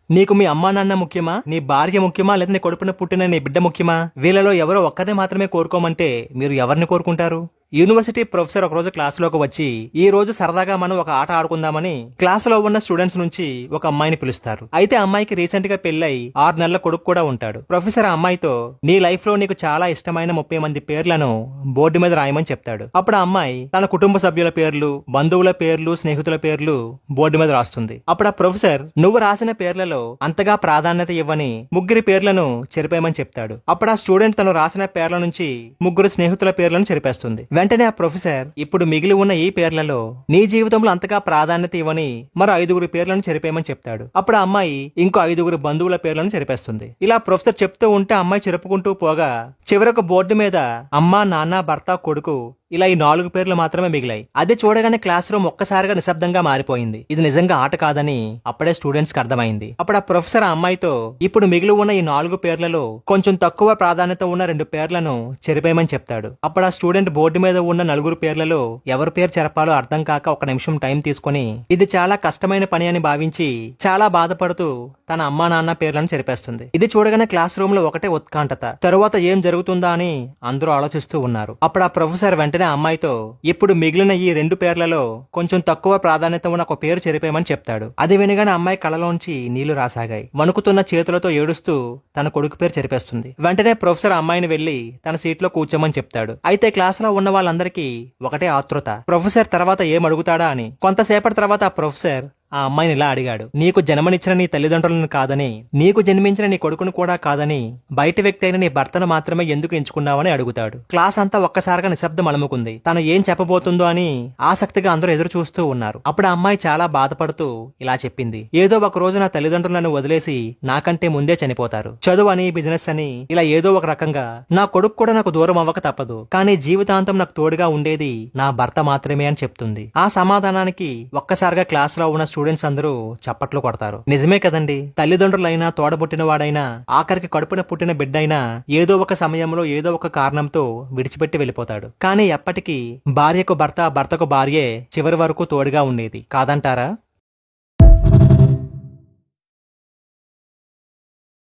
నీకు మీ అమ్మా నాన్న ముఖ్యమా, నీ భార్య ముఖ్యమా, లేదా నీ కడుపున పుట్టిన నీ బిడ్డ ముఖ్యమా? వీళ్ళలో ఎవరో ఒక్కరిని మాత్రమే కోరుకోమంటే మీరు ఎవరిని కోరుకుంటారు? యూనివర్సిటీ ప్రొఫెసర్ ఒకరోజు క్లాసులోకి వచ్చి, ఈ రోజు సరదాగా మనం ఒక ఆట ఆడుకుందామని క్లాసులో ఉన్న స్టూడెంట్స్ నుంచి ఒక అమ్మాయిని పిలుస్తారు. అయితే అమ్మాయికి రీసెంట్ గా పెళ్ళై 6 నెలల కొడుకు కూడా ఉంటాడు. ప్రొఫెసర్ ఆ అమ్మాయితో, నీ లైఫ్ లో నీకు చాలా ఇష్టమైన 30 మంది పేర్లను బోర్డు మీద రాయమని చెప్తాడు. అప్పుడు ఆ అమ్మాయి తన కుటుంబ సభ్యుల పేర్లు, బంధువుల పేర్లు, స్నేహితుల పేర్లు బోర్డు మీద రాస్తుంది. అప్పుడు ఆ ప్రొఫెసర్, నువ్వు రాసిన పేర్లలో అంతగా ప్రాధాన్యత ఇవ్వని 3 పేర్లను చెరిపేయమని చెప్తాడు. అప్పుడు ఆ స్టూడెంట్ తను రాసిన పేర్ల నుంచి 3 స్నేహితుల పేర్లను చెరిపేస్తుంది. వెంటనే ఆ ప్రొఫెసర్, ఇప్పుడు మిగిలి ఉన్న ఈ పేర్లలో నీ జీవితంలో అంతగా ప్రాధాన్యత ఇవ్వని మరో 5 పేర్లను చెరిపేయమని చెప్తాడు. అప్పుడు ఆ అమ్మాయి ఇంకో 5 బంధువుల పేర్లను చెరిపేస్తుంది. ఇలా ప్రొఫెసర్ చెప్తూ ఉంటే అమ్మాయి చెరుపుకుంటూ పోగా చివరకు బోర్డు మీద అమ్మ, నాన్న, భర్త, కొడుకు ఇలా ఈ 4 పేర్లు మాత్రమే మిగిలాయి. అది చూడగానే క్లాస్ రూమ్ ఒక్కసారిగా నిశ్శబ్దంగా మారిపోయింది. ఇది నిజంగా ఆట కాదని అప్పుడే స్టూడెంట్స్ కి అర్థమైంది. అప్పుడు ఆ ప్రొఫెసర్ ఆ అమ్మాయితో, ఇప్పుడు మిగిలి ఉన్న ఈ 4 పేర్లలో కొంచెం తక్కువ ప్రాధాన్యత ఉన్న 2 పేర్లను చెరిపేయమని చెప్తాడు. అప్పుడు ఆ స్టూడెంట్ బోర్డు మీద ఉన్న 4 పేర్లలో ఎవరి పేరు చెరపాలో అర్థం కాక 1 నిమిషం టైం తీసుకుని ఇది చాలా కష్టమైన పని అని భావించి చాలా బాధపడుతూ తన అమ్మా నాన్న పేర్లను చెరిపేస్తుంది. ఇది చూడగానే క్లాస్ రూమ్ లో ఒకటే ఉత్కంఠత. తరువాత ఏం జరుగుతుందా అని అందరూ ఆలోచిస్తూ ఉన్నారు. అప్పుడు ఆ ప్రొఫెసర్ వెంటనే ఆ అమ్మాయితో, ఇప్పుడు మిగిలిన ఈ 2 పేర్లలో కొంచెం తక్కువ ప్రాధాన్యత ఉన్న ఒక పేరు చెరిపేయమని చెప్తాడు. అది వినగానే అమ్మాయి కళ్ళలోంచి నీళ్లు రాసాగాయి. వణుకుతున్న చేతులతో ఏడుస్తూ తన కొడుకు పేరు చెరిపేస్తుంది. వెంటనే ప్రొఫెసర్ అమ్మాయిని వెళ్లి తన సీట్లో కూర్చోమని చెప్తాడు. అయితే క్లాస్ లో ఉన్న వాళ్ళందరికీ ఒకటే ఆతృత, ప్రొఫెసర్ తర్వాత ఏం అడుగుతాడా అని. కొంతసేపటి తర్వాత ఆ ప్రొఫెసర్ ఆ అమ్మాయిని ఇలా అడిగాడు, నీకు జన్మనిచ్చిన నీ తల్లిదండ్రులను కాదని, నీకు జన్మించిన నీ కొడుకును కూడా కాదని, బయట వ్యక్తి అయిన నీ భర్తను మాత్రమే ఎందుకు ఎంచుకున్నావని అడుగుతాడు. క్లాస్ అంతా ఒక్కసారిగా నిశ్శబ్దం అలుముకుంది. తను ఏం చెప్పబోతుందో అని ఆసక్తిగా అందరూ ఎదురు చూస్తూ ఉన్నారు. అప్పుడు ఆ అమ్మాయి చాలా బాధపడుతూ ఇలా చెప్పింది, ఏదో ఒక రోజు నా తల్లిదండ్రులను వదిలేసి నాకంటే ముందే చనిపోతారు. చదువు అని, బిజినెస్ అని, ఇలా ఏదో ఒక రకంగా నా కొడుకు కూడా నాకు దూరం అవ్వక తప్పదు. కానీ జీవితాంతం నాకు తోడుగా ఉండేది నా భర్త మాత్రమే అని చెప్తుంది. ఆ సమాధానానికి ఒక్కసారిగా క్లాస్ లో ఉన్న స్టూడెంట్స్ అందరూ చప్పట్లు కొడతారు. నిజమే కదండి, తల్లిదండ్రులైనా, తోడబుట్టిన వాడైనా, ఆఖరికి కడుపున పుట్టిన బిడ్డైనా ఏదో ఒక సమయంలో ఏదో ఒక కారణంతో విడిచిపెట్టి వెళ్ళిపోతాడు. కానీ ఎప్పటికీ భార్యకు భర్త, భర్తకు భార్యే చివరి వరకు తోడుగా ఉండేది కాదంటారా?